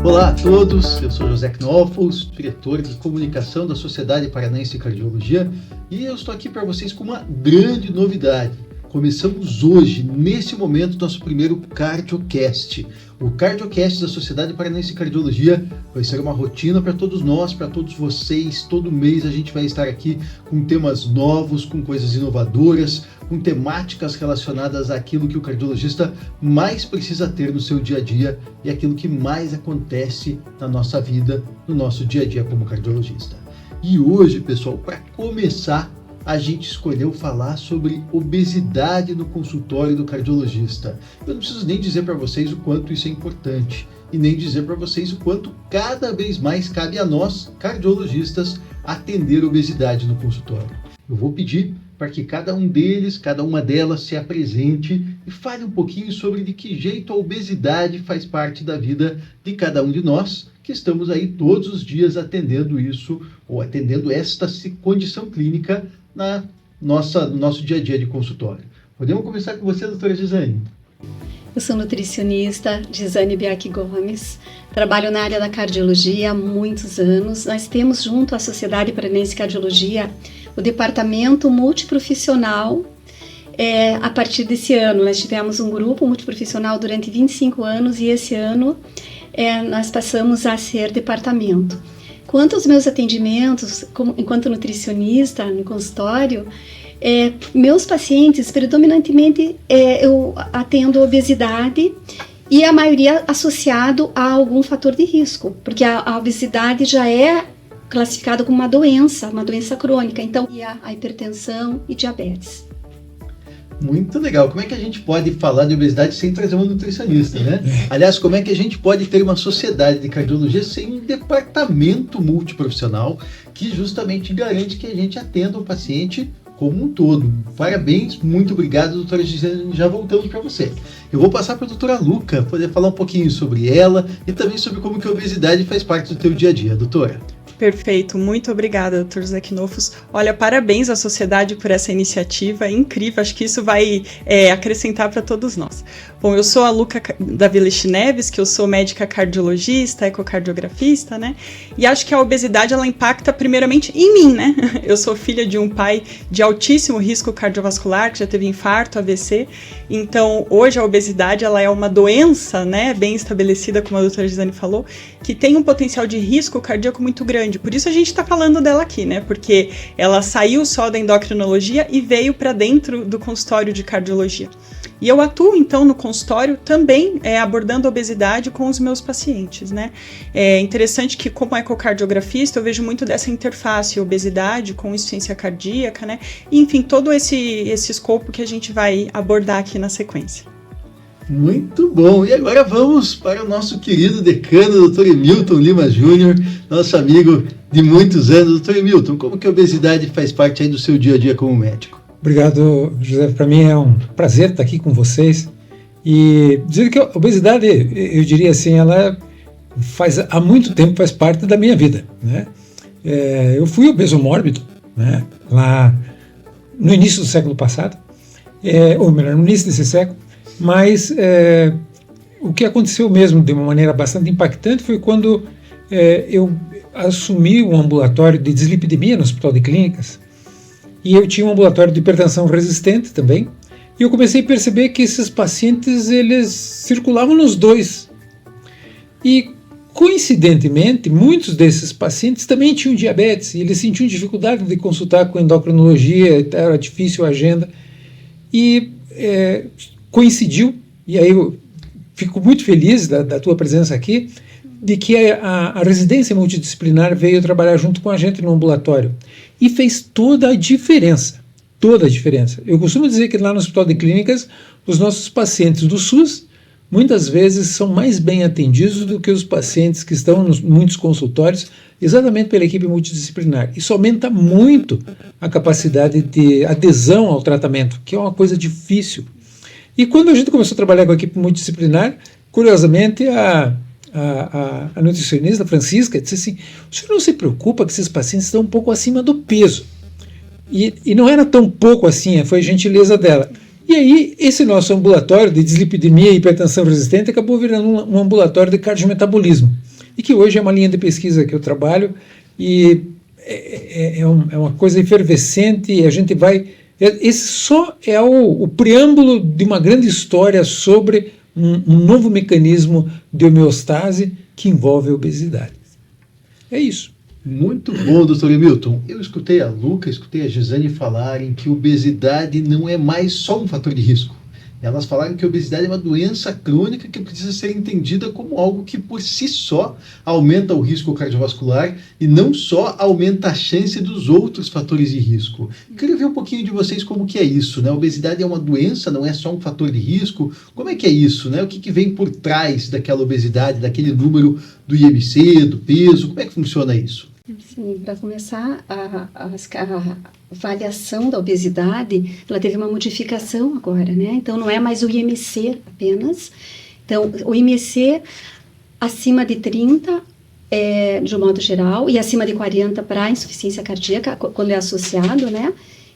Olá a todos, eu sou José Knofels, diretor de comunicação da Sociedade Paranaense de Cardiologia, e eu estou aqui para vocês com uma grande novidade. Começamos hoje, nesse momento, nosso primeiro CardioCast. O CardioCast da Sociedade Paranaense de Cardiologia vai ser uma rotina para todos nós, para todos vocês. Todo mês a gente vai estar aqui com temas novos, com coisas inovadoras, com temáticas relacionadas àquilo que o cardiologista mais precisa ter no seu dia a dia e aquilo que mais acontece na nossa vida, no nosso dia a dia como cardiologista. E hoje, pessoal, para começar, a gente escolheu falar sobre obesidade no consultório do cardiologista. Eu não preciso nem dizer para vocês o quanto isso é importante e nem dizer para vocês o quanto cada vez mais cabe a nós, cardiologistas, atender obesidade no consultório. Eu vou pedir para que cada um deles, cada uma delas se apresente e fale um pouquinho sobre de que jeito a obesidade faz parte da vida de cada um de nós, que estamos aí todos os dias atendendo isso, ou atendendo esta condição clínica no nosso dia a dia de consultório. Podemos começar com você, doutora Gisane? Eu sou nutricionista, Gisane Biaki Gomes, trabalho na área da cardiologia há muitos anos. Nós temos junto à Sociedade Paranaense de Cardiologia o departamento multiprofissional. A partir desse ano, nós tivemos um grupo multiprofissional durante 25 anos e esse ano nós passamos a ser departamento. Quanto aos meus atendimentos, enquanto nutricionista no consultório, meus pacientes, predominantemente, eu atendo obesidade e a maioria associado a algum fator de risco, porque a obesidade já é classificada como uma doença crônica, então a hipertensão e diabetes. Muito legal. Como é que a gente pode falar de obesidade sem trazer um nutricionista, né? Aliás, como é que a gente pode ter uma sociedade de cardiologia sem um departamento multiprofissional que justamente garante que a gente atenda o paciente como um todo? Parabéns, muito obrigado, doutora Gisele. Já voltamos para você. Eu vou passar para a doutora Luca poder falar um pouquinho sobre ela e também sobre como que a obesidade faz parte do teu dia a dia. Doutora. Perfeito, muito obrigada, Dr. José Knofels. Olha, parabéns à sociedade por essa iniciativa, é incrível, acho que isso vai acrescentar para todos nós. Bom, eu sou a Luca Davilish Neves, que eu sou médica cardiologista, ecocardiografista, né? E acho que a obesidade, ela impacta primeiramente em mim, né? Eu sou filha de um pai de altíssimo risco cardiovascular, que já teve infarto, AVC, então hoje a obesidade, ela é uma doença, né, bem estabelecida, como a doutora Gisane falou, que tem um potencial de risco cardíaco muito grande. Por isso a gente está falando dela aqui, né? Porque ela saiu só da endocrinologia e veio para dentro do consultório de cardiologia. E eu atuo, então, no consultório também abordando a obesidade com os meus pacientes, né? É interessante que, como ecocardiografista, eu vejo muito dessa interface obesidade com insuficiência cardíaca, né? E, enfim, todo esse escopo que a gente vai abordar aqui na sequência. Muito bom. E agora vamos para o nosso querido decano, Dr. Emilton Lima Júnior, nosso amigo de muitos anos. Dr. Emilton, como que a obesidade faz parte aí do seu dia a dia como médico? Obrigado, José. Para mim é um prazer estar aqui com vocês. E dizer que a obesidade, eu diria assim, ela há muito tempo faz parte da minha vida, né? Eu fui obeso mórbido, né, lá no início do século passado, ou melhor, no início desse século. Mas o que aconteceu mesmo de uma maneira bastante impactante foi quando eu assumi um ambulatório de dislipidemia no Hospital de Clínicas e eu tinha um ambulatório de hipertensão resistente também e eu comecei a perceber que esses pacientes eles circulavam nos dois e coincidentemente muitos desses pacientes também tinham diabetes e eles sentiam dificuldade de consultar com endocrinologia, era difícil a agenda e coincidiu, e aí eu fico muito feliz da tua presença aqui, de que a residência multidisciplinar veio trabalhar junto com a gente no ambulatório e fez toda a diferença, toda a diferença. Eu costumo dizer que lá no Hospital de Clínicas, os nossos pacientes do SUS, muitas vezes são mais bem atendidos do que os pacientes que estão nos muitos consultórios, exatamente pela equipe multidisciplinar. Isso aumenta muito a capacidade de adesão ao tratamento, que é uma coisa difícil. E quando a gente começou a trabalhar com a equipe multidisciplinar, curiosamente, a nutricionista Francisca disse assim, o senhor não se preocupa que esses pacientes estão um pouco acima do peso. E não era tão pouco assim, foi gentileza dela. E aí, esse nosso ambulatório de dislipidemia e hipertensão resistente acabou virando um ambulatório de cardiometabolismo. e que hoje é uma linha de pesquisa que eu trabalho, e é uma coisa efervescente, e a gente vai... Esse só é o preâmbulo de uma grande história sobre um novo mecanismo de homeostase que envolve a obesidade. É isso. Muito bom, doutor Emilton. Eu escutei a Luca, escutei a Gisane falarem que obesidade não é mais só um fator de risco. Elas falaram que a obesidade é uma doença crônica que precisa ser entendida como algo que por si só aumenta o risco cardiovascular e não só aumenta a chance dos outros fatores de risco. Eu queria ver um pouquinho de vocês como que é isso, né? A obesidade é uma doença, não é só um fator de risco. Como é que é isso, né? O que vem por trás daquela obesidade, daquele número do IMC, do peso? Como é que funciona isso? Sim, para começar, a avaliação da obesidade, ela teve uma modificação agora, né? Então, não é mais o IMC apenas. Então, o IMC acima de 30, de um modo geral, e acima de 40 para insuficiência cardíaca, quando é associado, né?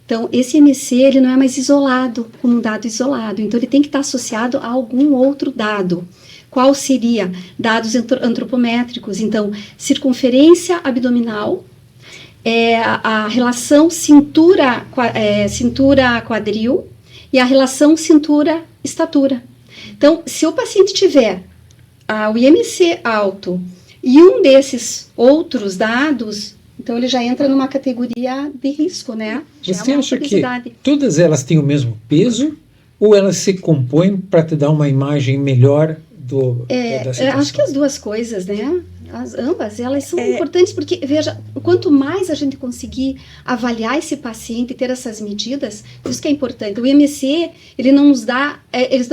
Então, esse IMC, ele não é mais isolado, como um dado isolado. Então, ele tem que estar associado a algum outro dado. Qual seria? Dados antropométricos. Então, circunferência abdominal, a relação cintura-quadril e a relação cintura-estatura. Então, se o paciente tiver o IMC alto e um desses outros dados, então ele já entra numa categoria de risco, né? Você acha que todas elas têm o mesmo peso ou elas se compõem para te dar uma imagem melhor da situação? Acho que as duas coisas, né? Ambas, elas são importantes porque, veja, quanto mais a gente conseguir avaliar esse paciente e ter essas medidas, isso que é importante. O IMC, ele não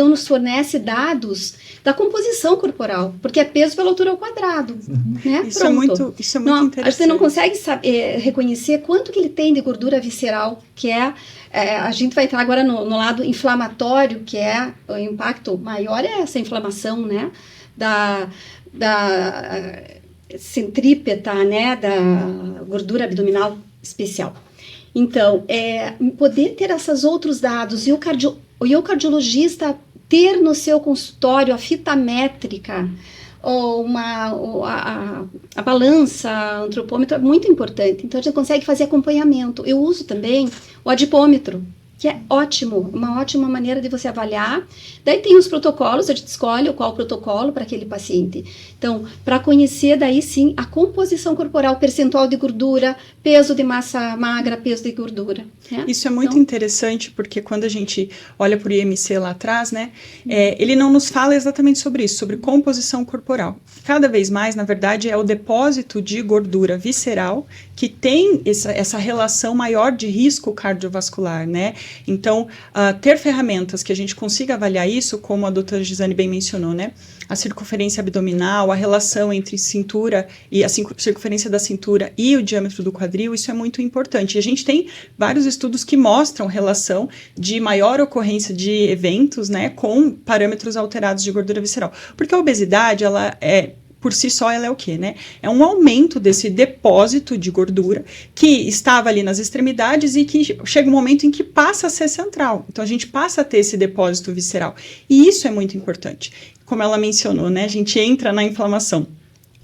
nos fornece dados da composição corporal, porque é peso pela altura ao quadrado, né? Isso é muito interessante. A gente não consegue reconhecer quanto que ele tem de gordura visceral, que a gente vai entrar agora no lado inflamatório, que é o impacto maior, é essa inflamação, né? Da centrípeta, né, da gordura abdominal especial. Então, poder ter esses outros dados e o cardiologista ter no seu consultório a fita métrica ou a balança, antropômetro é muito importante. Então, a gente consegue fazer acompanhamento. Eu uso também o adipômetro, que é ótimo, uma ótima maneira de você avaliar. Daí tem os protocolos, a gente escolhe qual protocolo para aquele paciente. Então, para conhecer daí sim a composição corporal, percentual de gordura, peso de massa magra, peso de gordura. Né? Isso é muito interessante, porque quando a gente olha para o IMC lá atrás, né, ele não nos fala exatamente sobre isso, sobre composição corporal. Cada vez mais, na verdade, é o depósito de gordura visceral que tem essa relação maior de risco cardiovascular, né? Então, ter ferramentas que a gente consiga avaliar isso, como a doutora Gisane bem mencionou, né? A circunferência abdominal, a relação entre cintura e a circunferência da cintura e o diâmetro do quadril, isso é muito importante. E a gente tem vários estudos que mostram relação de maior ocorrência de eventos, né, com parâmetros alterados de gordura visceral. Porque a obesidade, por si só, ela é o quê, né? É um aumento desse depósito de gordura que estava ali nas extremidades e que chega um momento em que passa a ser central. Então, a gente passa a ter esse depósito visceral. E isso é muito importante. Como ela mencionou, né? A gente entra na inflamação.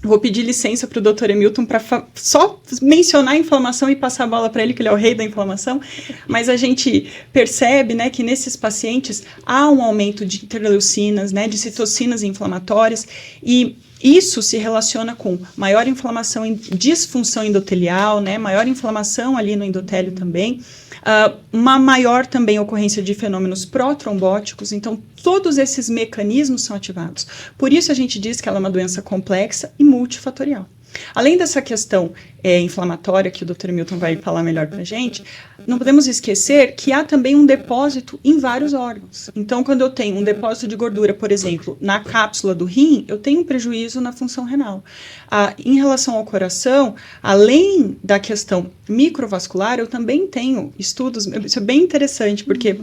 Vou pedir licença para o Dr. Emilton para só mencionar a inflamação e passar a bola para ele, que ele é o rei da inflamação, mas a gente percebe, né, que nesses pacientes há um aumento de interleucinas, né, de citocinas inflamatórias, e isso se relaciona com maior inflamação em disfunção endotelial, né, maior inflamação ali no endotélio também, uma maior também ocorrência de fenômenos protrombóticos. Então, todos esses mecanismos são ativados. Por isso a gente diz que ela é uma doença complexa e multifatorial. Além dessa questão inflamatória, que o Dr. Milton vai falar melhor para a gente, não podemos esquecer que há também um depósito em vários órgãos. Então, quando eu tenho um depósito de gordura, por exemplo, na cápsula do rim, eu tenho um prejuízo na função renal. Em relação ao coração, além da questão microvascular, eu também tenho estudos, isso é bem interessante, porque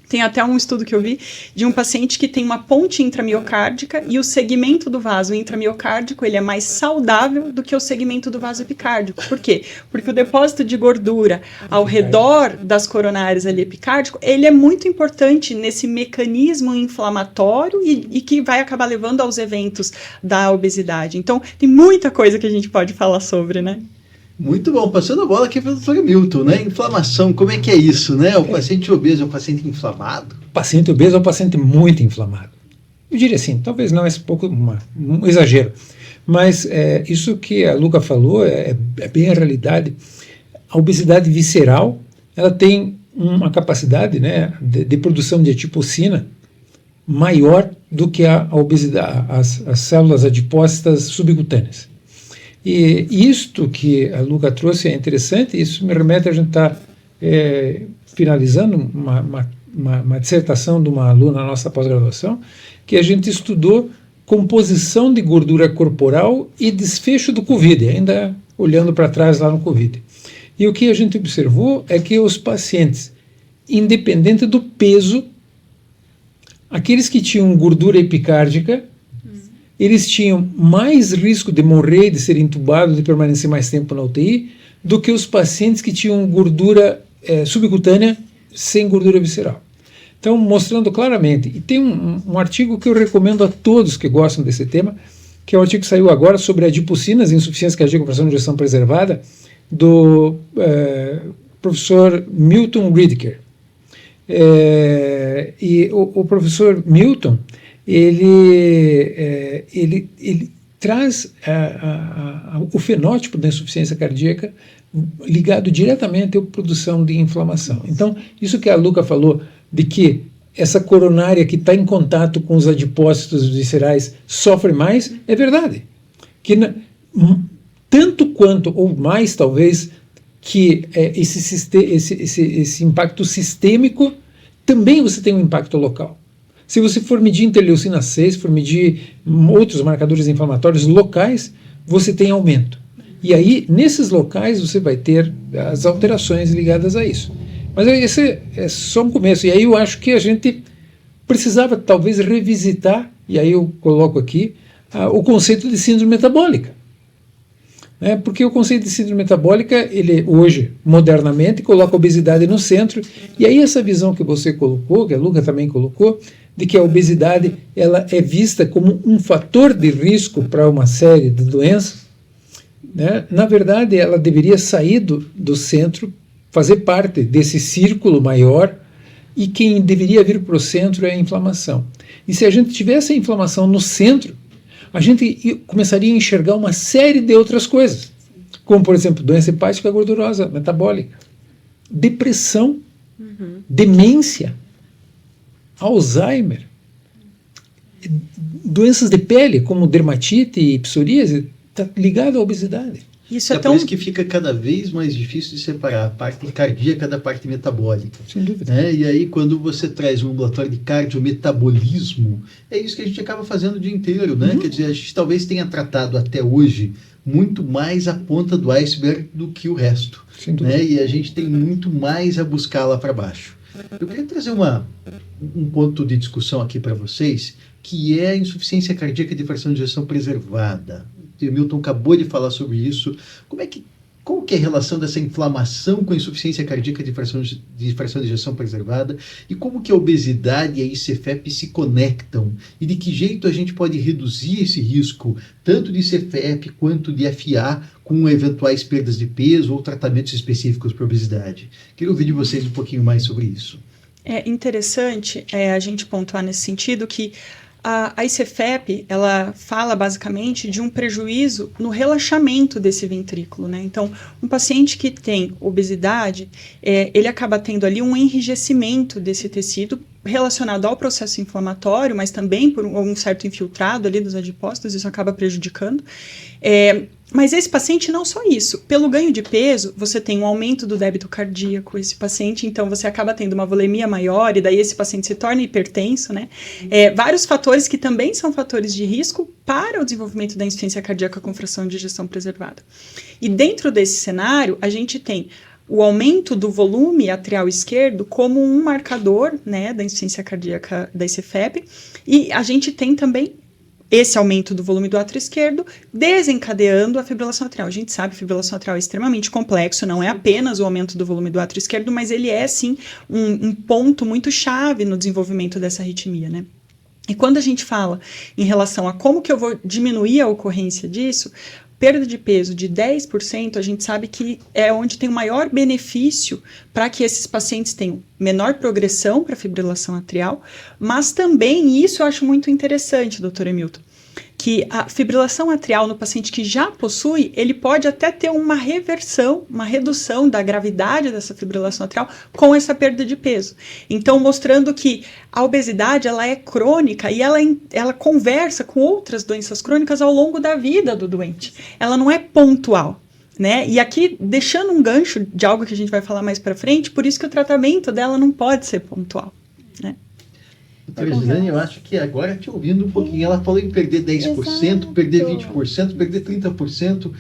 Tem até um estudo que eu vi de um paciente que tem uma ponte intramiocárdica e o segmento do vaso intramiocárdico ele é mais saudável do que o segmento do vaso epicárdico. Por quê? Porque o depósito de gordura ao redor das coronárias ali epicárdico, ele é muito importante nesse mecanismo inflamatório e que vai acabar levando aos eventos da obesidade. Então, tem muita coisa que a gente pode falar sobre, né? Muito bom. Passando a bola aqui para o Dr. Milton, né? Inflamação, como é que é isso, né? O paciente obeso é o paciente inflamado? O paciente obeso é um paciente muito inflamado. Eu diria assim, talvez não é um exagero, mas isso que a Luca falou é bem a realidade. A obesidade visceral, ela tem uma capacidade, né, de produção de adipocina maior do que a obesidade, as células adipócitas subcutâneas. E isto que a Luca trouxe é interessante, isso me remete a gente estar finalizando uma dissertação de uma aluna na nossa pós-graduação, que a gente estudou composição de gordura corporal e desfecho do Covid, ainda olhando para trás lá no Covid. E o que a gente observou é que os pacientes, independente do peso, aqueles que tinham gordura epicárdica, eles tinham mais risco de morrer, de ser entubados, de permanecer mais tempo na UTI, do que os pacientes que tinham gordura subcutânea sem gordura visceral. Então, mostrando claramente, e tem um artigo que eu recomendo a todos que gostam desse tema, que é o artigo que saiu agora sobre adipocinas, insuficiência cardíaca com fração de ejeção preservada, do professor Milton Riediker. E o professor Milton, ele traz o fenótipo da insuficiência cardíaca ligado diretamente à produção de inflamação. Então, isso que a Luca falou, de que essa coronária que está em contato com os adipócitos viscerais sofre mais, é verdade. Que tanto quanto, ou mais talvez, que esse impacto sistêmico, também você tem um impacto local. Se você for medir interleucina 6, for medir outros marcadores inflamatórios locais, você tem aumento. E aí, nesses locais, você vai ter as alterações ligadas a isso. Mas esse é só um começo. E aí eu acho que a gente precisava, talvez, revisitar, e aí eu coloco aqui, o conceito de síndrome metabólica. Porque o conceito de síndrome metabólica, ele hoje, modernamente, coloca a obesidade no centro, e aí essa visão que você colocou, que a Luca também colocou, de que a obesidade ela é vista como um fator de risco para uma série de doenças, né? Na verdade, ela deveria sair do centro, fazer parte desse círculo maior, e quem deveria vir para o centro é a inflamação. E se a gente tivesse a inflamação no centro, a gente começaria a enxergar uma série de outras coisas, como, por exemplo, doença hepática gordurosa, metabólica, depressão, demência, Alzheimer, doenças de pele, como dermatite e psoríase, está ligado à obesidade. Isso é por isso que fica cada vez mais difícil de separar a parte cardíaca da parte metabólica. Sem dúvida. Né? E aí, quando você traz um ambulatório de cardiometabolismo, é isso que a gente acaba fazendo o dia inteiro, né? Quer dizer, a gente talvez tenha tratado até hoje muito mais a ponta do iceberg do que o resto. Sem dúvida. Né? E a gente tem muito mais a buscar lá para baixo. Eu queria trazer um ponto de discussão aqui para vocês, que é a insuficiência cardíaca de fração de ejeção preservada. O Milton acabou de falar sobre isso. Qual que é a relação dessa inflamação com a insuficiência cardíaca de fração de ejeção preservada, e como que a obesidade e a ICFEP se conectam, e de que jeito a gente pode reduzir esse risco, tanto de ICFEP quanto de FA, com eventuais perdas de peso ou tratamentos específicos para obesidade. Queria ouvir de vocês um pouquinho mais sobre isso. É interessante a gente pontuar nesse sentido que a ICFEP, ela fala basicamente de um prejuízo no relaxamento desse ventrículo, né? Então, um paciente que tem obesidade, ele acaba tendo ali um enrijecimento desse tecido relacionado ao processo inflamatório, mas também por um certo infiltrado ali dos adipócitos, isso acaba prejudicando. Mas esse paciente não só isso, pelo ganho de peso, você tem um aumento do débito cardíaco, esse paciente, então você acaba tendo uma volemia maior, e daí esse paciente se torna hipertenso, né? Vários fatores que também são fatores de risco para o desenvolvimento da insuficiência cardíaca com fração de ejeção preservada. E dentro desse cenário, a gente tem o aumento do volume atrial esquerdo como um marcador, né, da insuficiência cardíaca da ICFEP, e a gente tem também esse aumento do volume do átrio esquerdo desencadeando a fibrilação atrial. A gente sabe que a fibrilação atrial é extremamente complexo, não é apenas o aumento do volume do átrio esquerdo, mas ele é, sim, um ponto muito chave no desenvolvimento dessa arritmia, né? E quando a gente fala em relação a como que eu vou diminuir a ocorrência disso, perda de peso de 10%, a gente sabe que é onde tem o maior benefício para que esses pacientes tenham menor progressão para fibrilação atrial, mas também, e isso eu acho muito interessante, doutor Emilton, que a fibrilação atrial no paciente que já possui, ele pode até ter uma reversão, uma redução da gravidade dessa fibrilação atrial com essa perda de peso. Então, mostrando que a obesidade, ela é crônica e ela conversa com outras doenças crônicas ao longo da vida do doente. Ela não é pontual, né? E aqui, deixando um gancho de algo que a gente vai falar mais para frente, por isso que o tratamento dela não pode ser pontual, né? Doutora Gisane, eu acho que agora te ouvindo um pouquinho, ela falou em perder 10%, Exato. perder 20%, perder 30%.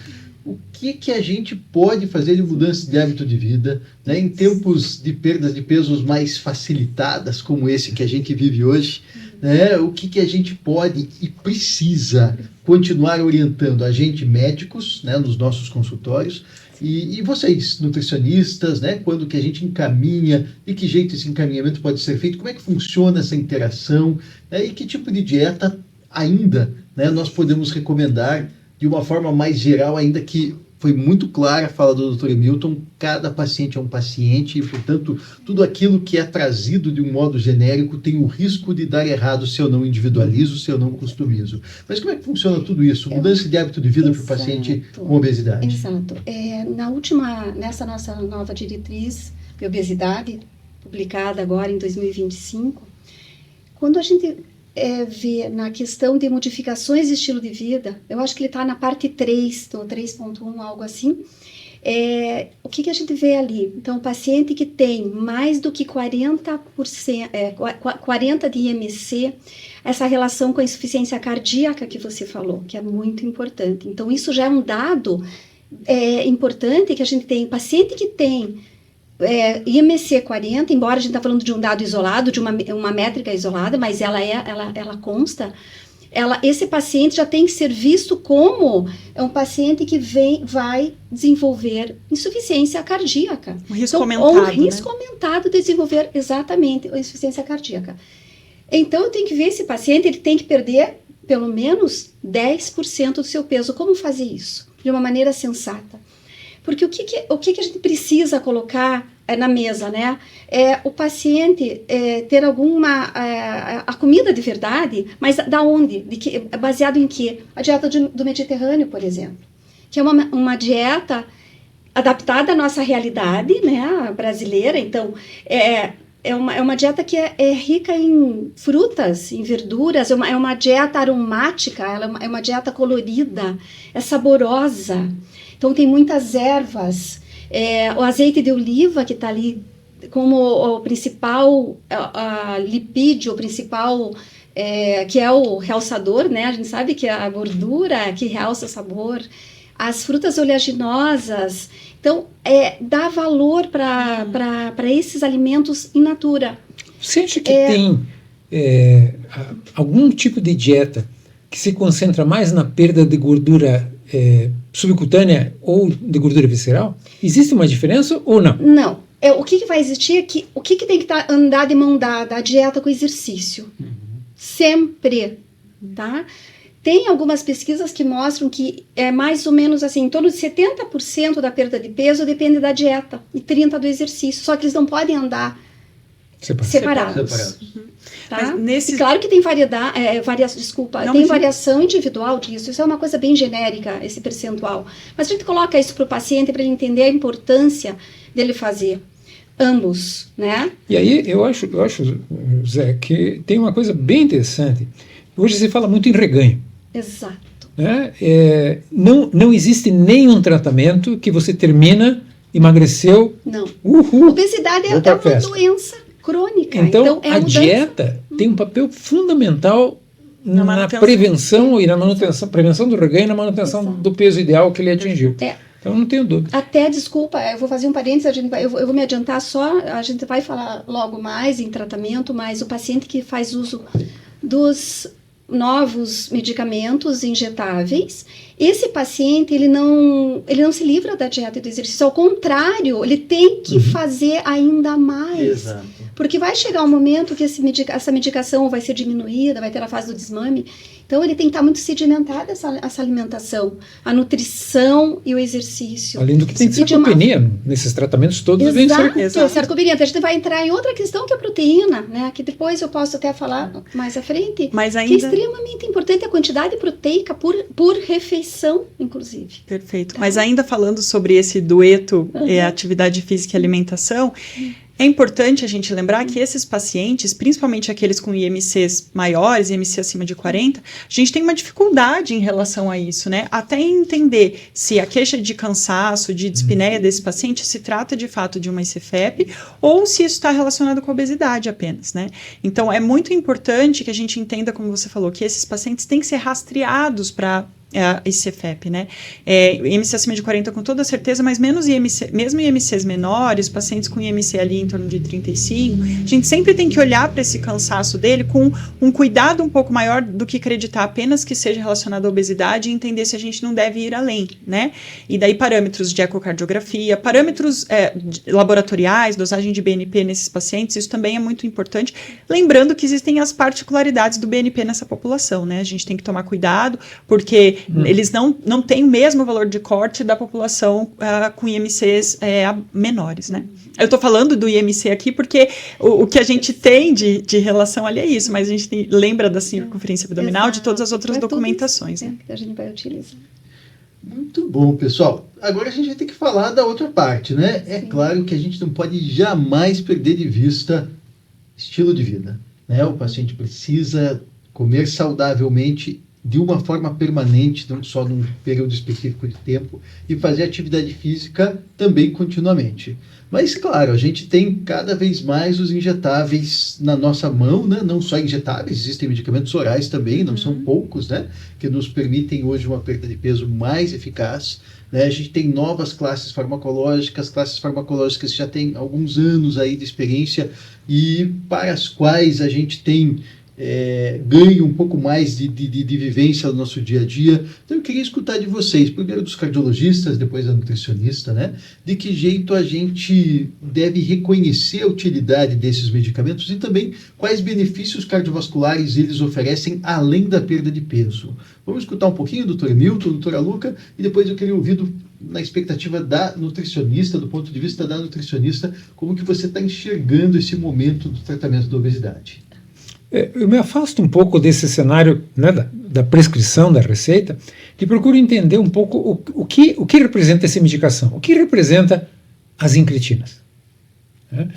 O que a gente pode fazer de mudança de hábito de vida, né, em tempos de perdas de pesos mais facilitadas, como esse que a gente vive hoje, né, o que a gente pode e precisa continuar orientando a gente, médicos, né, nos nossos consultórios, e vocês, nutricionistas, né, quando que a gente encaminha, e que jeito esse encaminhamento pode ser feito, como é que funciona essa interação, né, e que tipo de dieta ainda, né, nós podemos recomendar de uma forma mais geral, ainda que foi muito clara a fala do Dr. Emilton, cada paciente é um paciente e, portanto, tudo aquilo que é trazido de um modo genérico tem o risco de dar errado se eu não individualizo, se eu não customizo. Mas como é que funciona tudo isso? Mudança de hábito de vida para o paciente com obesidade. Exato. Nessa nossa nova diretriz de obesidade, publicada agora em 2025, quando a gente vê na questão de modificações de estilo de vida, eu acho que ele está na parte 3, no 3.1, algo assim. O que a gente vê ali? Então, o paciente que tem mais do que 40%, 40 de IMC, essa relação com a insuficiência cardíaca que você falou, que é muito importante. Então, isso já é um dado importante que a gente tem. Paciente que tem IMC 40, embora a gente está falando de um dado isolado, de uma métrica isolada, mas ela consta, esse paciente já tem que ser visto como um paciente que vai desenvolver insuficiência cardíaca. Um risco então, aumentado, um risco aumentado de desenvolver exatamente a insuficiência cardíaca. Então, eu tenho que ver esse paciente, ele tem que perder pelo menos 10% do seu peso. Como fazer isso? De uma maneira sensata. Porque o que a gente precisa colocar na mesa, né? O paciente ter a comida de verdade, mas da onde? Baseado em quê? A dieta do Mediterrâneo, por exemplo, que é uma dieta adaptada à nossa realidade, né, brasileira. Então, é uma dieta que é rica em frutas, em verduras, é uma dieta aromática, é uma dieta colorida, é saborosa. Então, tem muitas ervas, o azeite de oliva que está ali como o principal lipídio, o principal, que é o realçador, né? A gente sabe que é a gordura que realça o sabor. As frutas oleaginosas. Então, dá valor para esses alimentos in natura. Você acha que tem algum tipo de dieta que se concentra mais na perda de gordura subcutânea ou de gordura visceral? Existe uma diferença ou não? Não. O que vai existir é que o que tem que andar de mão dada? A dieta com exercício. Uhum. Sempre. Tá? Tem algumas pesquisas que mostram que é mais ou menos assim, em torno de 70% da perda de peso depende da dieta e 30% do exercício. Só que eles não podem andar separados. Uhum. Tá? E claro que tem variação individual disso. Isso é uma coisa bem genérica, esse percentual. Mas a gente coloca isso para o paciente para ele entender a importância dele fazer ambos, né? E aí eu acho, Zé, que tem uma coisa bem interessante. Hoje se fala muito em reganho. Exato. Né? Não existe nenhum tratamento que você termina, emagreceu. Não. Uhul, obesidade é uma doença crônica. Então a dieta tem um papel fundamental na prevenção e na manutenção, prevenção do reganho e na manutenção do peso ideal que ele atingiu. Então, não tenho dúvida. Até, desculpa, eu vou fazer um parênteses, eu vou me adiantar só, a gente vai falar logo mais em tratamento, mas o paciente que faz uso dos novos medicamentos injetáveis, esse paciente, ele não se livra da dieta e do exercício, ao contrário, ele tem que fazer ainda mais. Exato. Porque vai chegar um momento que essa medicação vai ser diminuída, vai ter a fase do desmame. Então, ele tem que estar muito sedimentada essa alimentação, a nutrição e o exercício. Além do que tem sarcopenia, nesses tratamentos todos vem sarcopenia. Sarcopenia. A gente vai entrar em outra questão que é a proteína, né? Que depois eu posso até falar mais à frente. Mas ainda... Que é extremamente importante a quantidade proteica por refeição, inclusive. Perfeito. Tá. Mas ainda falando sobre esse dueto, atividade física e alimentação, é importante a gente lembrar que esses pacientes, principalmente aqueles com IMCs maiores, IMC acima de 40, a gente tem uma dificuldade em relação a isso, né? Até entender se a queixa de cansaço, de dispneia desse paciente se trata de fato de uma ICFEP ou se isso está relacionado com a obesidade apenas, né? Então, é muito importante que a gente entenda, como você falou, que esses pacientes têm que ser rastreados para ICFEP, né? IMC acima de 40 com toda certeza, mas menos IMC, mesmo IMCs menores, pacientes com IMC ali em torno de 35, a gente sempre tem que olhar para esse cansaço dele com um cuidado um pouco maior do que acreditar apenas que seja relacionado à obesidade e entender se a gente não deve ir além, né? E daí parâmetros de ecocardiografia, parâmetros laboratoriais, dosagem de BNP nesses pacientes, isso também é muito importante, lembrando que existem as particularidades do BNP nessa população, né? A gente tem que tomar cuidado, porque eles não têm o mesmo valor de corte da população com IMCs menores, né? Eu estou falando do IMC aqui porque o que a gente tem de relação ali é isso, mas a gente lembra da circunferência abdominal, de todas as outras documentações. Né? Que a gente vai utilizar. Muito bom, pessoal. Agora a gente vai ter que falar da outra parte, né? É claro que a gente não pode jamais perder de vista estilo de vida, né? O paciente precisa comer saudavelmente de uma forma permanente, não só num período específico de tempo, e fazer atividade física também continuamente. Mas, claro, a gente tem cada vez mais os injetáveis na nossa mão, né? Não só injetáveis, existem medicamentos orais também, não são poucos, né? Que nos permitem hoje uma perda de peso mais eficaz. Né? A gente tem novas classes farmacológicas que já têm alguns anos aí de experiência e para as quais a gente tem ganho um pouco mais de vivência no nosso dia a dia. Então eu queria escutar de vocês, primeiro dos cardiologistas, depois da nutricionista, né? De que jeito a gente deve reconhecer a utilidade desses medicamentos e também quais benefícios cardiovasculares eles oferecem além da perda de peso. Vamos escutar um pouquinho, doutor Milton, doutora Luca, e depois eu queria ouvir na expectativa da nutricionista, do ponto de vista da nutricionista, como que você está enxergando esse momento do tratamento da obesidade. Eu me afasto um pouco desse cenário, né, da prescrição, da receita, e procuro entender um pouco o que representa essa medicação, o que representa as incretinas. Né?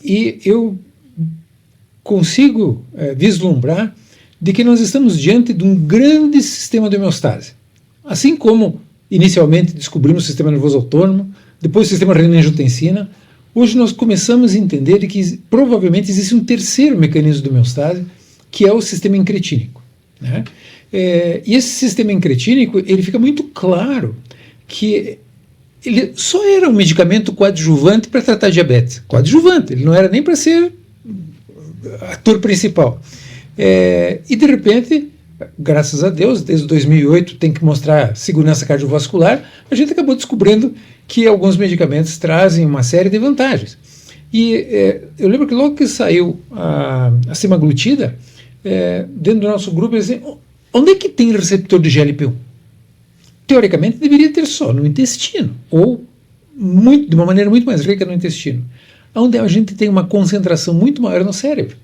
E eu consigo vislumbrar de que nós estamos diante de um grande sistema de homeostase. Assim como inicialmente descobrimos o sistema nervoso autônomo, depois o sistema renina-angiotensina, hoje nós começamos a entender que provavelmente existe um terceiro mecanismo de homeostase, que é o sistema incretínico. Né? E esse sistema incretínico, ele fica muito claro que ele só era um medicamento coadjuvante para tratar diabetes. Coadjuvante, ele não era nem para ser ator principal. E de repente, graças a Deus, desde 2008 tem que mostrar segurança cardiovascular, a gente acabou descobrindo que alguns medicamentos trazem uma série de vantagens. E eu lembro que logo que saiu a semaglutida, dentro do nosso grupo, eles diziam, onde é que tem receptor de GLP-1? Teoricamente deveria ter só no intestino, ou de uma maneira muito mais rica no intestino, onde a gente tem uma concentração muito maior no cérebro.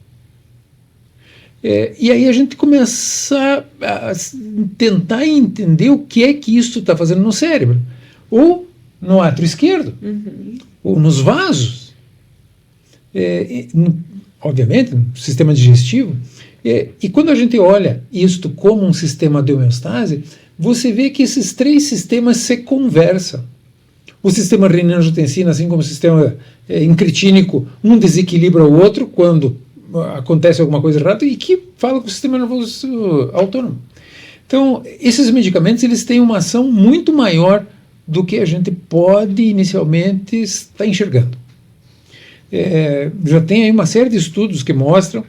E aí a gente começa a tentar entender o que é que isso está fazendo no cérebro, ou no átrio esquerdo, ou nos vasos, obviamente, no sistema digestivo. E quando a gente olha isto como um sistema de homeostase, você vê que esses três sistemas se conversam. O sistema renina-angiotensina, assim como o sistema incretínico, um desequilibra o outro quando acontece alguma coisa errada e que fala com o sistema nervoso autônomo. Então, esses medicamentos eles têm uma ação muito maior do que a gente pode inicialmente estar enxergando. Já tem aí uma série de estudos que mostram,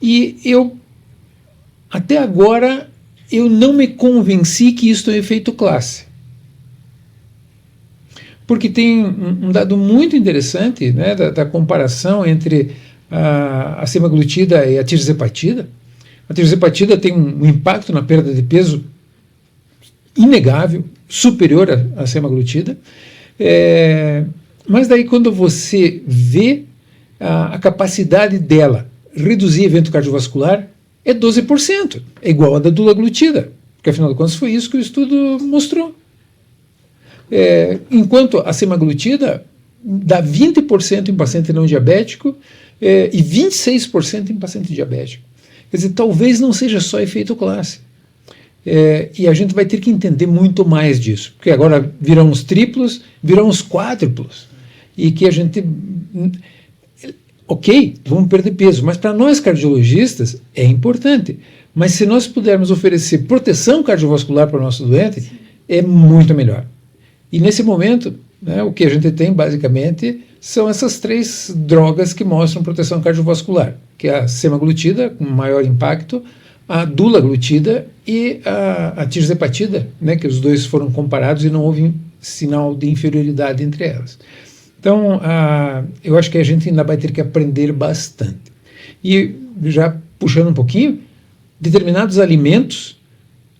e até agora, eu não me convenci que isso é um efeito classe. Porque tem um dado muito interessante, né, da comparação entre a semaglutida e a tirzepatida. A tirzepatida tem um impacto na perda de peso inegável, superior à semaglutida. Mas daí, quando você vê a capacidade dela reduzir evento cardiovascular, é 12%. É igual a da dulaglutida, porque afinal de contas foi isso que o estudo mostrou. Enquanto a semaglutida dá 20% em paciente não diabético e 26% em paciente diabético. Quer dizer, talvez não seja só efeito classe. E a gente vai ter que entender muito mais disso, porque agora virão os triplos, virão os quádruplos, e que a gente... Ok, vamos perder peso, mas para nós cardiologistas é importante. Mas se nós pudermos oferecer proteção cardiovascular para o nosso doente, é muito melhor. E nesse momento, né, o que a gente tem basicamente são essas 3 drogas que mostram proteção cardiovascular, que é a semaglutida, com maior impacto, a dulaglutida e a tirzepatida, né, que os dois foram comparados e não houve sinal de inferioridade entre elas. Então, eu acho que a gente ainda vai ter que aprender bastante. E já puxando um pouquinho, determinados alimentos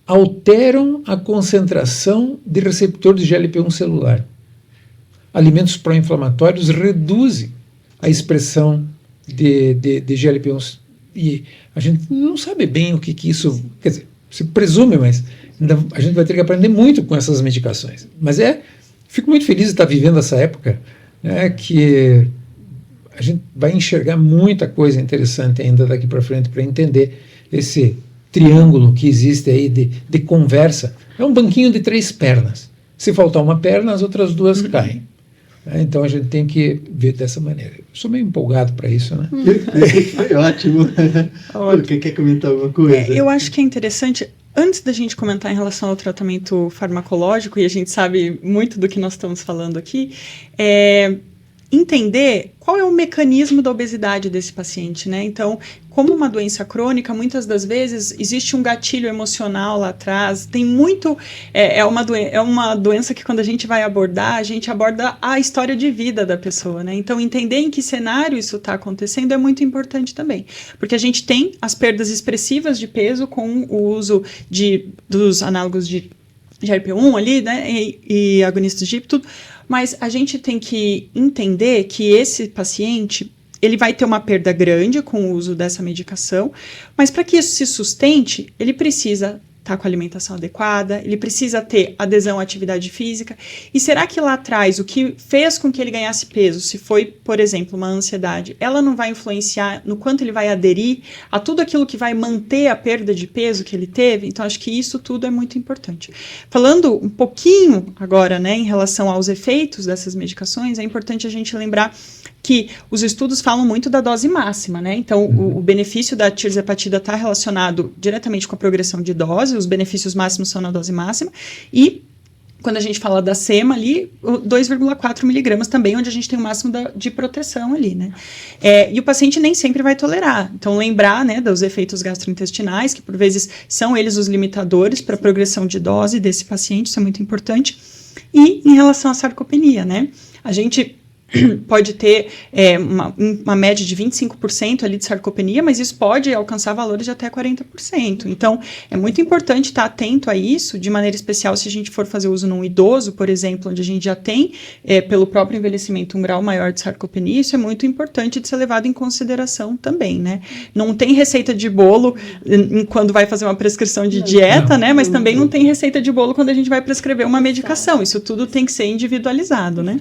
alteram a concentração de receptor de GLP-1 celular. Alimentos pró-inflamatórios reduzem a expressão de GLP-1. E a gente não sabe bem o que isso... Quer dizer, se presume, mas a gente vai ter que aprender muito com essas medicações. Mas fico muito feliz de estar vivendo essa época, né, que a gente vai enxergar muita coisa interessante ainda daqui para frente para entender esse triângulo que existe aí de conversa. É um banquinho de 3 pernas. Se faltar uma perna, as outras 2 caem. Então a gente tem que ver dessa maneira. Eu sou meio empolgado para isso, né? Foi ótimo. Quer comentar alguma coisa? Eu acho que é interessante, antes da gente comentar em relação ao tratamento farmacológico, e a gente sabe muito do que nós estamos falando aqui, entender qual é o mecanismo da obesidade desse paciente, né? Então, como uma doença crônica, muitas das vezes existe um gatilho emocional lá atrás, tem muito... É uma doença que quando a gente vai abordar, a gente aborda a história de vida da pessoa, né? Então, entender em que cenário isso está acontecendo é muito importante também, porque a gente tem as perdas expressivas de peso com o uso dos análogos de GLP-1 ali, né? E agonistas de tudo. Mas a gente tem que entender que esse paciente, ele vai ter uma perda grande com o uso dessa medicação, mas para que isso se sustente, ele precisa estar com a alimentação adequada, ele precisa ter adesão à atividade física. E será que lá atrás, o que fez com que ele ganhasse peso, se foi, por exemplo, uma ansiedade, ela não vai influenciar no quanto ele vai aderir a tudo aquilo que vai manter a perda de peso que ele teve? Então, acho que isso tudo é muito importante. Falando um pouquinho agora, né, em relação aos efeitos dessas medicações, é importante a gente lembrar que os estudos falam muito da dose máxima, né? Então, o benefício da tirzepatida está relacionado diretamente com a progressão de dose, os benefícios máximos são na dose máxima, e quando a gente fala da sema ali, 2,4 miligramas também, onde a gente tem o máximo de proteção ali, né? E o paciente nem sempre vai tolerar. Então, lembrar, né, dos efeitos gastrointestinais, que por vezes são eles os limitadores para a progressão de dose desse paciente, isso é muito importante. E em relação à sarcopenia, né? A gente pode ter uma média de 25% ali de sarcopenia, mas isso pode alcançar valores de até 40%. Então, é muito importante estar atento a isso, de maneira especial se a gente for fazer uso num idoso, por exemplo, onde a gente já tem, pelo próprio envelhecimento, um grau maior de sarcopenia. Isso é muito importante de ser levado em consideração também, né? Não tem receita de bolo quando vai fazer uma prescrição de dieta, né? Mas também não tem receita de bolo quando a gente vai prescrever uma medicação. Isso tudo tem que ser individualizado, né?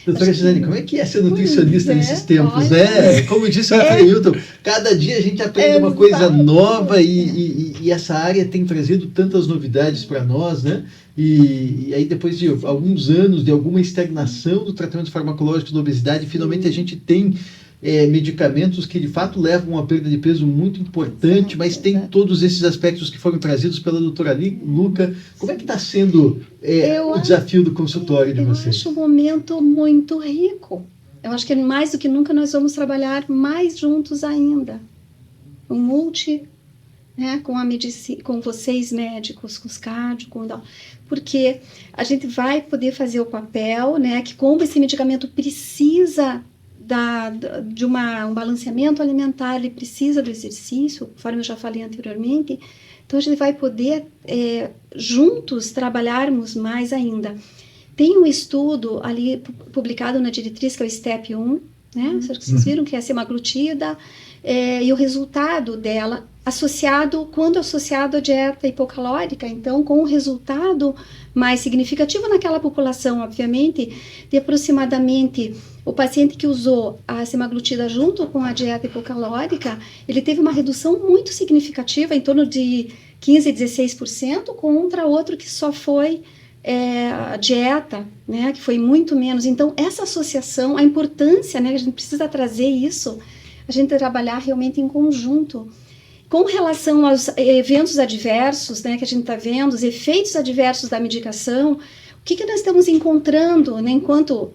Doutora Gisane, como é que é ser nutricionista nesses tempos, né? Como disse o Ailton, cada dia a gente aprende uma coisa nova e essa área tem trazido tantas novidades para nós, né? E aí depois de alguns anos de alguma estagnação do tratamento farmacológico da obesidade, finalmente a gente tem medicamentos que de fato levam a uma perda de peso muito importante, mas tem todos esses aspectos que foram trazidos pela doutora Luca. Como é que está sendo o desafio do consultório de vocês? Eu acho um momento muito rico. Eu acho que mais do que nunca nós vamos trabalhar mais juntos ainda. Com a medicina, com vocês médicos, com os cardios, porque a gente vai poder fazer o papel, né, que como esse medicamento precisa de um balanceamento alimentar, ele precisa do exercício, conforme eu já falei anteriormente, então a gente vai poder juntos trabalharmos mais ainda. Tem um estudo ali publicado na diretriz, que é o STEP 1, né? Vocês viram que é a semaglutida, e o resultado dela quando associado à dieta hipocalórica, então com um resultado mais significativo naquela população, obviamente, de aproximadamente o paciente que usou a semaglutida junto com a dieta hipocalórica, ele teve uma redução muito significativa, em torno de 15% a 16%, contra outro que só foi a dieta, né, que foi muito menos. Então, essa associação, a importância, né, a gente precisa trazer isso, a gente trabalhar realmente em conjunto. Com relação aos eventos adversos, né, que a gente está vendo, os efeitos adversos da medicação, o que nós estamos encontrando, né, enquanto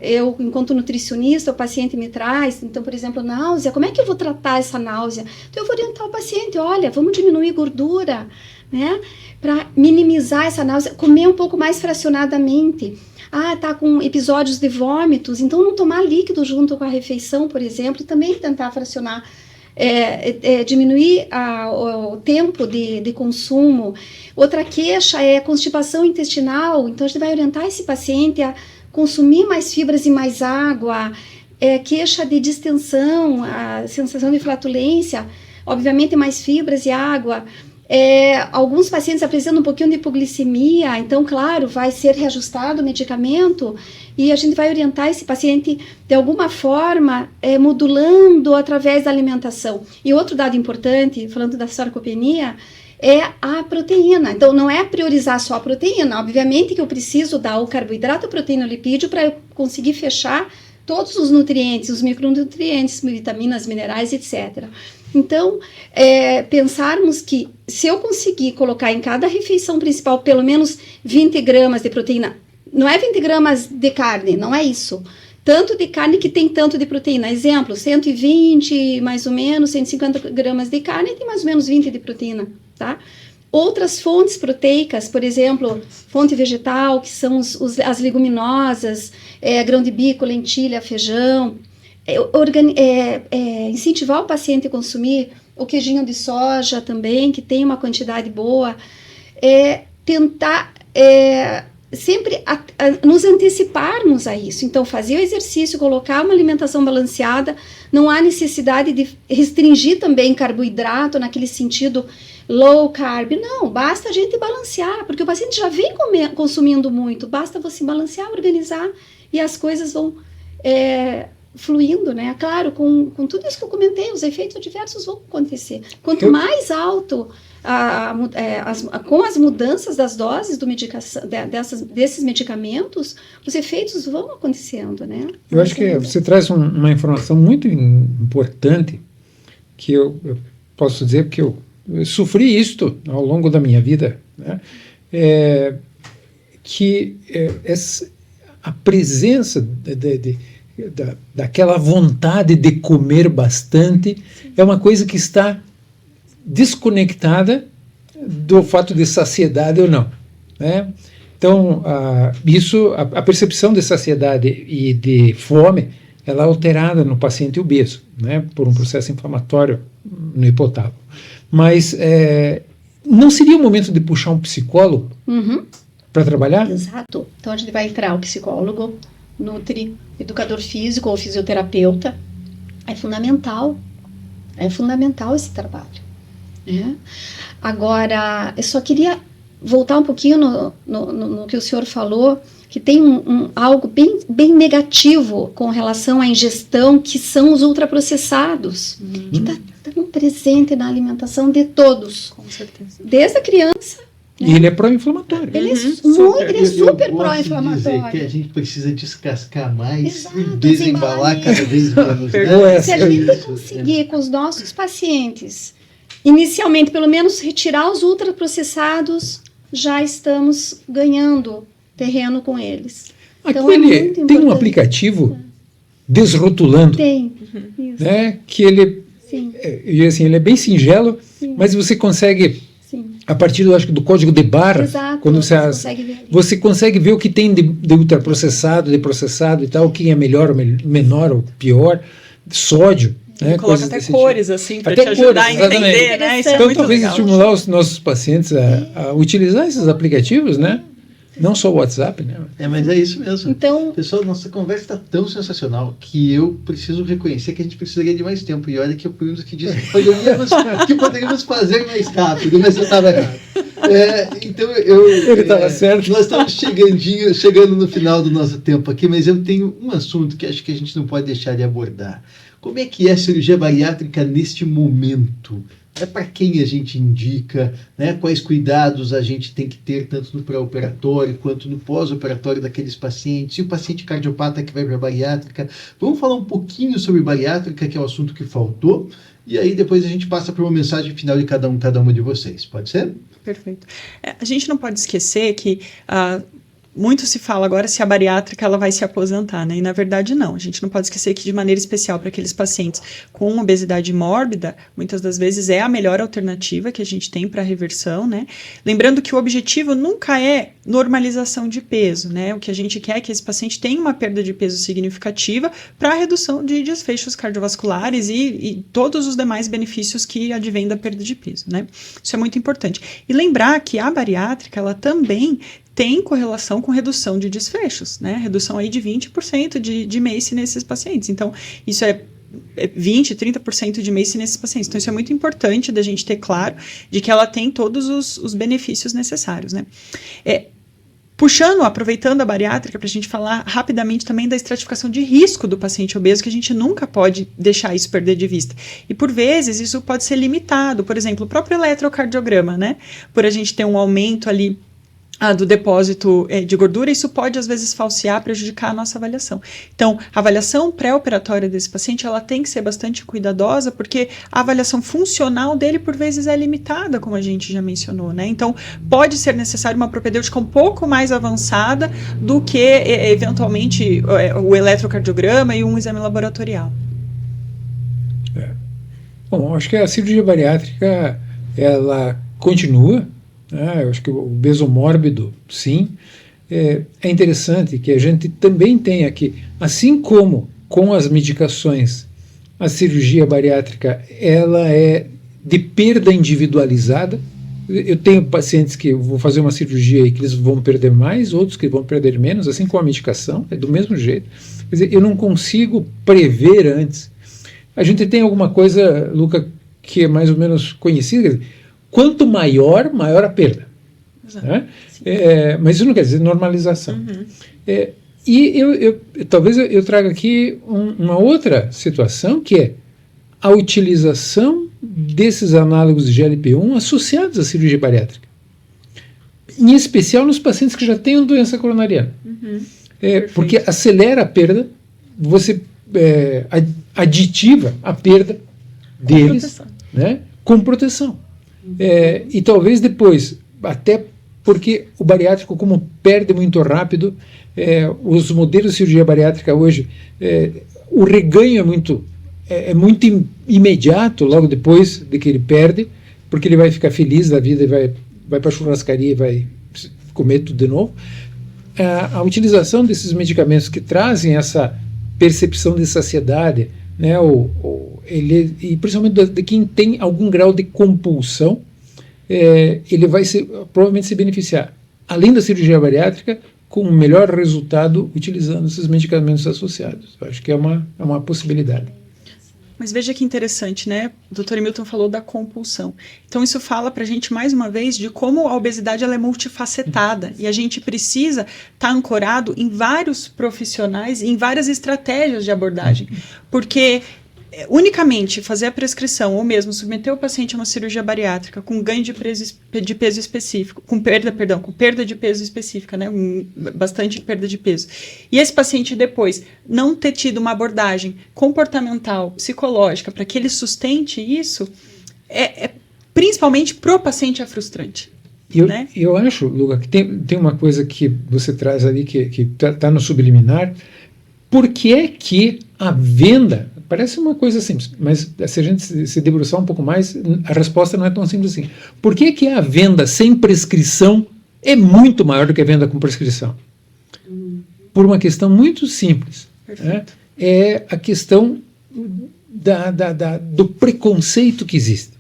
nutricionista, o paciente me traz, então, por exemplo, náusea, como é que eu vou tratar essa náusea? Então, eu vou orientar o paciente, olha, vamos diminuir gordura, né, para minimizar essa náusea, comer um pouco mais fracionadamente. Tá com episódios de vômitos, então não tomar líquido junto com a refeição, por exemplo, e também tentar fracionar, diminuir o tempo de consumo. Outra queixa é constipação intestinal, então a gente vai orientar esse paciente a consumir mais fibras e mais água. Queixa de distensão, a sensação de flatulência, obviamente mais fibras e água. Alguns pacientes apresentam um pouquinho de hipoglicemia, então, claro, vai ser reajustado o medicamento e a gente vai orientar esse paciente de alguma forma, modulando através da alimentação. E outro dado importante, falando da sarcopenia, é a proteína. Então, não é priorizar só a proteína, obviamente que eu preciso dar o carboidrato, a proteína, o lipídio para eu conseguir fechar todos os nutrientes, os micronutrientes, vitaminas, minerais, etc. Então, pensarmos que se eu conseguir colocar em cada refeição principal pelo menos 20 gramas de proteína, não é 20 gramas de carne, não é isso. Tanto de carne que tem tanto de proteína. Exemplo, 120, mais ou menos, 150 gramas de carne tem mais ou menos 20 de proteína, tá? Outras fontes proteicas, por exemplo, fonte vegetal, que são as leguminosas, grão de bico, lentilha, feijão. Incentivar o paciente a consumir o queijinho de soja também, que tem uma quantidade boa. Tentar sempre nos anteciparmos a isso. Então, fazer o exercício, colocar uma alimentação balanceada, não há necessidade de restringir também carboidrato naquele sentido low carb, não, basta a gente balancear, porque o paciente já vem consumindo muito, basta você balancear, organizar e as coisas vão fluindo, né? Claro, com tudo isso que eu comentei, os efeitos adversos vão acontecer. Quanto mais alto com as mudanças das doses desses medicamentos, os efeitos vão acontecendo, né? Eu acho que você traz uma informação muito importante que eu posso dizer que eu sofri isto ao longo da minha vida, né? A presença daquela vontade de comer bastante é uma coisa que está desconectada do fato de saciedade ou não, né? Então, a percepção de saciedade e de fome, ela é alterada no paciente obeso, né, por um processo inflamatório no hipotálamo. Mas não seria o momento de puxar um psicólogo para trabalhar? Exato. Então, a gente vai entrar o psicólogo, educador físico ou fisioterapeuta. É fundamental esse trabalho. Agora, eu só queria voltar um pouquinho no que o senhor falou, que tem algo bem negativo com relação à ingestão, que são os ultraprocessados, que está tão presente na alimentação de todos. Com certeza. Desde a criança E ele é pró-inflamatório. Ele é Eu super gosto de dizer que a pró-inflamatório. gente precisa descascar mais Exato, e desembalar desembalar cada vez menos. Boa Se a essa. gente conseguir com os nossos pacientes, inicialmente, pelo menos retirar os ultraprocessados, já estamos ganhando terreno com eles. Aqui Então, é ele muito tem um importante. aplicativo desrotulando, Tem. Isso. né? Que ele, Sim, e assim, ele é bem singelo, sim, mas você consegue, sim. a partir do, acho que do código de barra, Exato. quando consegue ver ali. você consegue ver o que tem de ultraprocessado, de processado e tal, o que é melhor, ou menor ou pior, sódio. Né, Ele coloca coisas até desse cores, assim, para Até te ajudar cores, a entender, exatamente. né? Isso é Então, muito talvez legal. estimular os nossos pacientes a utilizar esses aplicativos, né? Não só o WhatsApp, né? Mas é isso mesmo. Então, Pessoal, nossa conversa está tão sensacional que eu preciso reconhecer que a gente precisaria de mais tempo. E olha que o Primos que disse que poderíamos fazer mais rápido, mas eu estava errado. Então Ele estava certo. Nós estamos chegando no final do nosso tempo aqui, mas eu tenho um assunto que acho que a gente não pode deixar de abordar. Como é que é a cirurgia bariátrica neste momento? Para quem a gente indica, né? Quais cuidados a gente tem que ter, tanto no pré-operatório quanto no pós-operatório daqueles pacientes, e o paciente cardiopata que vai para a bariátrica. Vamos falar um pouquinho sobre bariátrica, que é o assunto que faltou, e aí depois a gente passa para uma mensagem final de cada uma de vocês. Pode ser? Perfeito. A gente não pode esquecer que muito se fala agora se a bariátrica ela vai se aposentar, né? E na verdade não. A gente não pode esquecer que de maneira especial para aqueles pacientes com obesidade mórbida, muitas das vezes é a melhor alternativa que a gente tem para reversão, né? Lembrando que o objetivo nunca é normalização de peso, né? O que a gente quer é que esse paciente tenha uma perda de peso significativa para a redução de desfechos cardiovasculares e todos os demais benefícios que advêm da perda de peso, né? Isso é muito importante. E lembrar que a bariátrica, ela também tem correlação com redução de desfechos, né? Redução aí de 20% de MACE nesses pacientes. Então, isso é 20%, 30% de MACE nesses pacientes. Então, isso é muito importante da gente ter claro de que ela tem todos os benefícios necessários, né? Aproveitando a bariátrica, para a gente falar rapidamente também da estratificação de risco do paciente obeso, que a gente nunca pode deixar isso perder de vista. E por vezes isso pode ser limitado, por exemplo, o próprio eletrocardiograma, né? Por a gente ter um aumento ali do depósito de gordura, isso pode às vezes falsear, prejudicar a nossa avaliação. Então, a avaliação pré-operatória desse paciente, ela tem que ser bastante cuidadosa, porque a avaliação funcional dele, por vezes, é limitada, como a gente já mencionou, né? Então, pode ser necessário uma propedêutica um pouco mais avançada do que, eventualmente, o eletrocardiograma e um exame laboratorial. Bom, acho que a cirurgia bariátrica, ela continua. Eu acho que o obeso mórbido, sim. É interessante que a gente também tenha aqui, assim como com as medicações, a cirurgia bariátrica, ela é de perda individualizada. Eu tenho pacientes que eu vou fazer uma cirurgia e que eles vão perder mais, outros que vão perder menos, assim como a medicação, é do mesmo jeito. Quer dizer, eu não consigo prever antes. A gente tem alguma coisa, Luca, que é mais ou menos conhecida, quer dizer, quanto maior a perda. Né? Mas isso não quer dizer normalização. E talvez eu traga aqui uma outra situação, que é a utilização desses análogos de GLP-1 associados à cirurgia bariátrica. Em especial nos pacientes que já têm doença coronariana. Porque acelera a perda, você aditiva a perda deles com proteção. E talvez depois, até porque o bariátrico, como perde muito rápido, os modelos de cirurgia bariátrica hoje, o reganho é muito imediato logo depois de que ele perde, porque ele vai ficar feliz da vida e vai para a churrascaria e vai comer tudo de novo. A utilização desses medicamentos que trazem essa percepção de saciedade, né, e principalmente de quem tem algum grau de compulsão, ele vai provavelmente se beneficiar, além da cirurgia bariátrica, com um melhor resultado utilizando esses medicamentos associados. Eu acho que é uma possibilidade. Mas veja que interessante, né? O Dr. Emilton falou da compulsão. Então isso fala pra gente, mais uma vez, de como a obesidade ela é multifacetada e a gente precisa estar ancorado em vários profissionais, em várias estratégias de abordagem. Porque unicamente fazer a prescrição ou mesmo submeter o paciente a uma cirurgia bariátrica com ganho de peso específico, com perda de peso específica, né, bastante perda de peso, e esse paciente depois não ter tido uma abordagem comportamental, psicológica, para que ele sustente isso, principalmente pro paciente é frustrante. Né? Eu acho, Luca, que tem uma coisa que você traz ali que tá no subliminar. Por que é que a venda, parece uma coisa simples, mas se a gente se debruçar um pouco mais, a resposta não é tão simples assim. Por que é que a venda sem prescrição é muito maior do que a venda com prescrição? Por uma questão muito simples. Né? É a questão do preconceito que existe.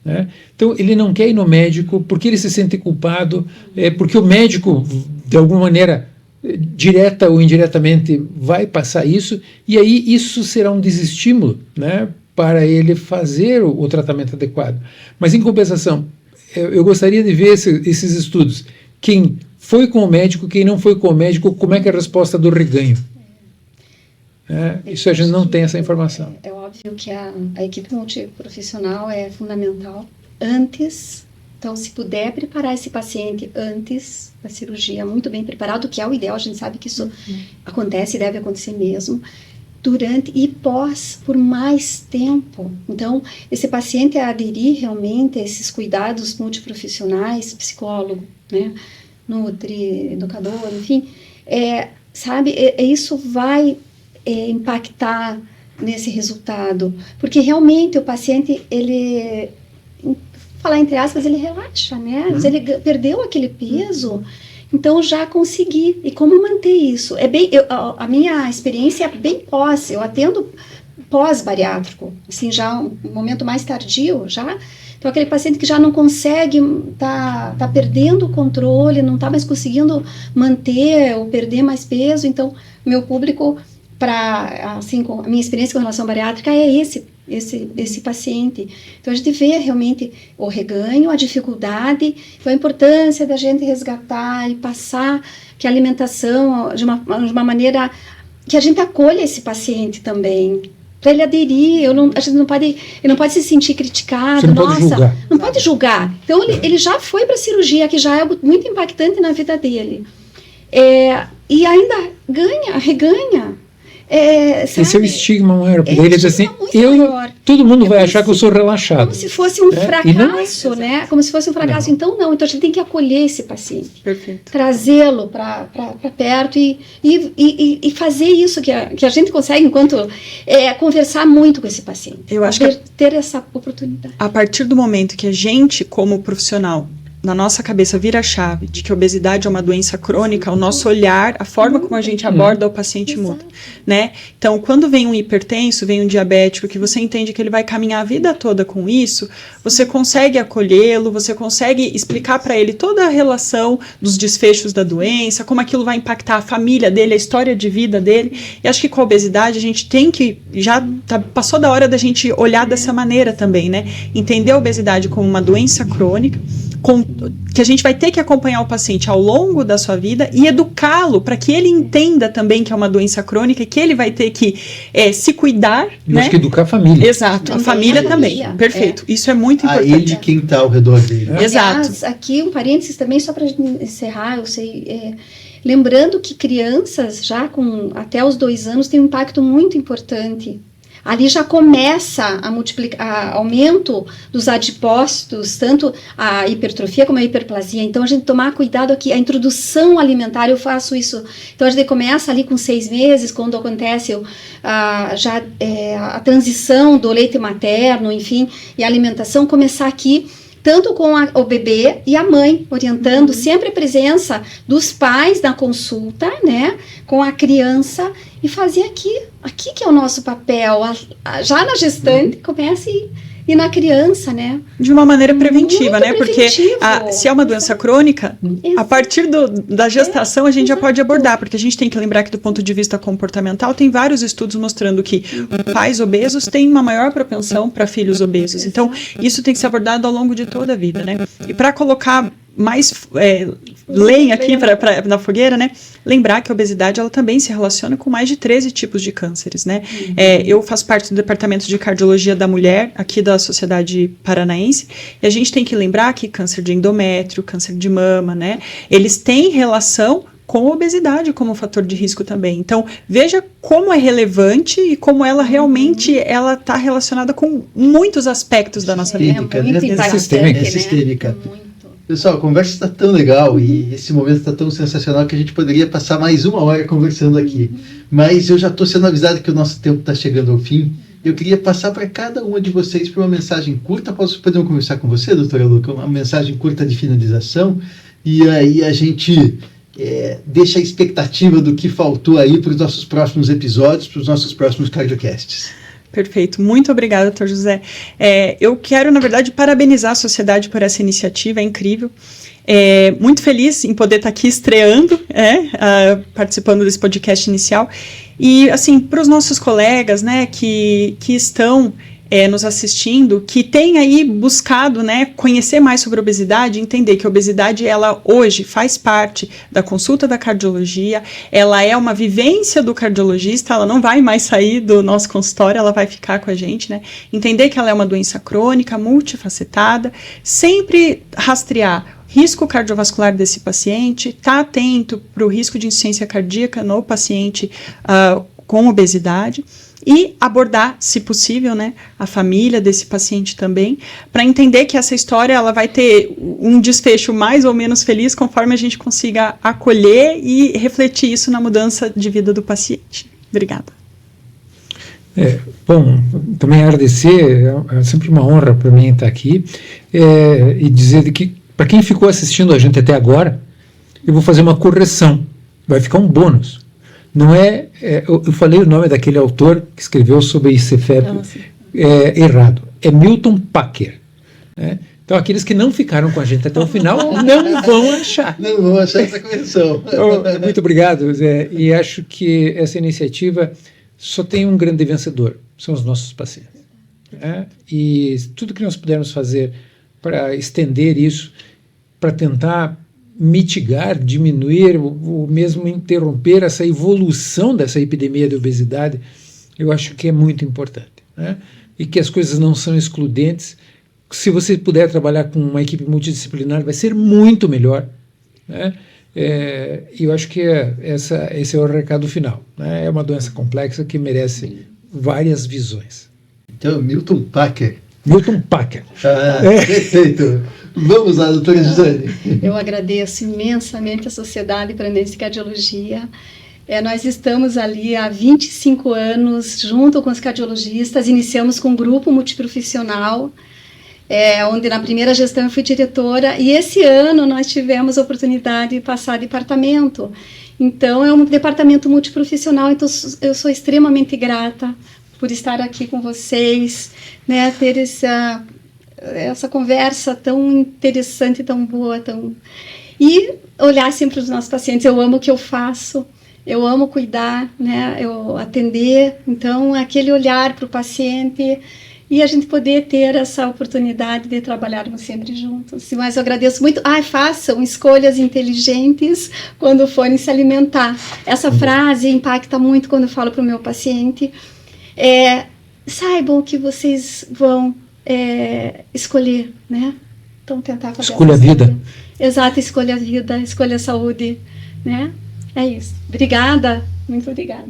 Né? Então, ele não quer ir no médico porque ele se sente culpado, porque o médico, de alguma maneira, direta ou indiretamente, vai passar isso, e aí isso será um desestímulo, né, para ele fazer o tratamento adequado. Mas, em compensação, eu gostaria de ver esses estudos. Quem foi com o médico, quem não foi com o médico, como é que é a resposta do reganho? Isso a gente não tem essa informação. É óbvio que a equipe multiprofissional é fundamental antes. Então, se puder preparar esse paciente antes da cirurgia, muito bem preparado, que é o ideal, a gente sabe que isso acontece e deve acontecer mesmo, durante e pós, por mais tempo. Então, esse paciente aderir realmente a esses cuidados multiprofissionais, psicólogo, né, nutri, educador, enfim, isso vai impactar nesse resultado, porque realmente o paciente, ele, falar entre aspas, ele relaxa, né? Ele perdeu aquele peso, então já consegui. E como manter isso? A minha experiência é bem pós, eu atendo pós-bariátrico, assim, já um momento mais tardio, já. Então, aquele paciente que já não consegue, tá perdendo o controle, não está mais conseguindo manter ou perder mais peso, então, meu público, assim, com a minha experiência com relação à bariátrica, é esse paciente. Então, a gente vê realmente o reganho, a dificuldade, então a importância da gente resgatar e passar que a alimentação de uma maneira que a gente acolha esse paciente também, para ele aderir. A gente ele não pode se sentir criticado. Você não pode julgar. Não pode julgar. Então, ele já foi para a cirurgia, que já é algo muito impactante na vida dele. E ainda reganha. Esse é o estigma maior. Ele diz assim, todo mundo vai achar que eu sou relaxado. Como se fosse um fracasso, né? Como se fosse um fracasso. Então, não. Então, a gente tem que acolher esse paciente. Perfeito. Trazê-lo para perto e fazer isso que a gente consegue enquanto conversar muito com esse paciente. Eu acho ter essa oportunidade. A partir do momento que a gente, como profissional, na nossa cabeça vira a chave de que a obesidade é uma doença crônica, o nosso olhar, a forma como a gente aborda o paciente muda, né? Então, quando vem um hipertenso, vem um diabético, que você entende que ele vai caminhar a vida toda com isso, você consegue acolhê-lo, você consegue explicar para ele toda a relação dos desfechos da doença, como aquilo vai impactar a família dele, a história de vida dele. E acho que com a obesidade a gente tem que, passou da hora da gente olhar dessa maneira também, né? Entender a obesidade como uma doença crônica, que a gente vai ter que acompanhar o paciente ao longo da sua vida e educá-lo para que ele entenda também que é uma doença crônica e que ele vai ter que se cuidar. E acho que educar a família. Exato, também, a família também. Perfeito. Isso é muito importante. A ele quem está ao redor dele. Exato. Aliás, aqui um parênteses também, só para encerrar, eu sei... lembrando que crianças já com até os 2 anos têm um impacto muito importante. Ali já começa a multiplicar, aumento dos adipócitos, tanto a hipertrofia como a hiperplasia. Então, a gente tomar cuidado aqui, a introdução alimentar, eu faço isso. Então, a gente começa ali com 6 meses, quando acontece a transição do leite materno, enfim, e a alimentação, começar aqui, tanto com o bebê e a mãe, orientando sempre a presença dos pais na consulta, né, com a criança, e fazer aqui que é o nosso papel, já na gestante, começa e na criança, né? De uma maneira preventiva, muito né? Porque se é uma doença crônica, a partir da gestação a gente já pode abordar, porque a gente tem que lembrar que do ponto de vista comportamental tem vários estudos mostrando que pais obesos têm uma maior propensão para filhos obesos. Então, isso tem que ser abordado ao longo de toda a vida, né? E para colocar mais lenha aqui na fogueira, né? Lembrar que a obesidade, ela também se relaciona com mais de 13 tipos de cânceres, né? Eu faço parte do departamento de cardiologia da mulher, aqui da Sociedade Paranaense, e a gente tem que lembrar que câncer de endométrio, câncer de mama, né? Eles têm relação com a obesidade como fator de risco também. Então, veja como é relevante e como ela realmente está relacionada com muitos aspectos da nossa vida. É muito impactante, É sistêmica. Muito. Pessoal, a conversa está tão legal e esse momento está tão sensacional que a gente poderia passar mais 1 hora conversando aqui. Mas eu já estou sendo avisado que o nosso tempo está chegando ao fim. Eu queria passar para cada uma de vocês por uma mensagem curta. Podemos conversar com você, doutora Luca? Uma mensagem curta de finalização. E aí a gente deixa a expectativa do que faltou aí para os nossos próximos episódios, para os nossos próximos cardiocasts. Perfeito, muito obrigada, doutor José. Eu quero, na verdade, parabenizar a sociedade por essa iniciativa, é incrível. Muito feliz em poder estar aqui estreando, participando desse podcast inicial. E, assim, para os nossos colegas, né, que estão nos assistindo, que têm aí buscado, né, conhecer mais sobre a obesidade, entender que a obesidade, ela hoje faz parte da consulta da cardiologia, ela é uma vivência do cardiologista, ela não vai mais sair do nosso consultório, ela vai ficar com a gente, né, entender que ela é uma doença crônica, multifacetada, sempre rastrear risco cardiovascular desse paciente, estar atento para o risco de insuficiência cardíaca no paciente com obesidade, e abordar, se possível, né, a família desse paciente também, para entender que essa história ela vai ter um desfecho mais ou menos feliz conforme a gente consiga acolher e refletir isso na mudança de vida do paciente. Obrigada. Bom, também agradecer, é sempre uma honra para mim estar aqui, e dizer que, para quem ficou assistindo a gente até agora, eu vou fazer uma correção, vai ficar um bônus. Não eu falei o nome daquele autor que escreveu sobre ICFEP errado. É Milton Packer. Né? Então, aqueles que não ficaram com a gente até o final não vão achar. Não vão achar essa correção. Muito obrigado, Zé. E acho que essa iniciativa só tem um grande vencedor, são os nossos pacientes. E tudo que nós pudermos fazer para estender isso, para tentar mitigar, diminuir ou mesmo interromper essa evolução dessa epidemia de obesidade, eu acho que é muito importante, né? E que as coisas não são excludentes. Se você puder trabalhar com uma equipe multidisciplinar, vai ser muito melhor, né? E eu acho que esse é o recado final, né? É uma doença complexa que merece várias visões. Então, Milton Packer. Milton Packer. Perfeito. Vamos lá, doutora Gisane. Eu agradeço imensamente a Sociedade Paranaense de Cardiologia. Nós estamos ali há 25 anos, junto com os cardiologistas, iniciamos com um grupo multiprofissional, onde na primeira gestão eu fui diretora, e esse ano nós tivemos a oportunidade de passar departamento. Então, é um departamento multiprofissional, então eu sou extremamente grata por estar aqui com vocês, né, ter essa conversa tão interessante, tão boa, e olhar sempre para os nossos pacientes. Eu amo o que eu faço, eu amo cuidar, né, eu atender, então aquele olhar para o paciente e a gente poder ter essa oportunidade de trabalharmos sempre juntos. Mas eu agradeço muito. Façam escolhas inteligentes quando forem se alimentar. Essa frase impacta muito quando eu falo para o meu paciente. Saibam o que vocês vão escolher, né? Então, tentar fazer escolha a vida. Exato, escolha a vida, escolha a saúde, né? É isso. Obrigada, muito obrigada.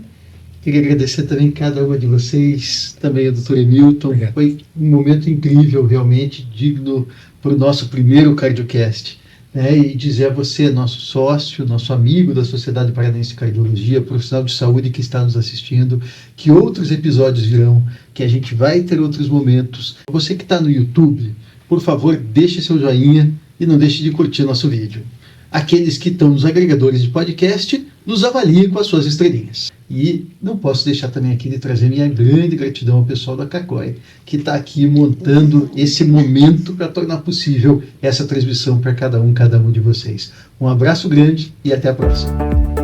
Queria agradecer também cada uma de vocês, também a doutora Milton. Obrigado. Foi um momento incrível, realmente digno para o nosso primeiro CardioCast. E dizer a você, nosso sócio, nosso amigo da Sociedade Paranaense de Cardiologia, profissional de saúde que está nos assistindo, que outros episódios virão, que a gente vai ter outros momentos. Você que está no YouTube, por favor, deixe seu joinha e não deixe de curtir nosso vídeo. Aqueles que estão nos agregadores de podcast, nos avaliem com as suas estrelinhas. E não posso deixar também aqui de trazer minha grande gratidão ao pessoal da CACOI, que está aqui montando esse momento para tornar possível essa transmissão para cada um de vocês. Um abraço grande e até a próxima.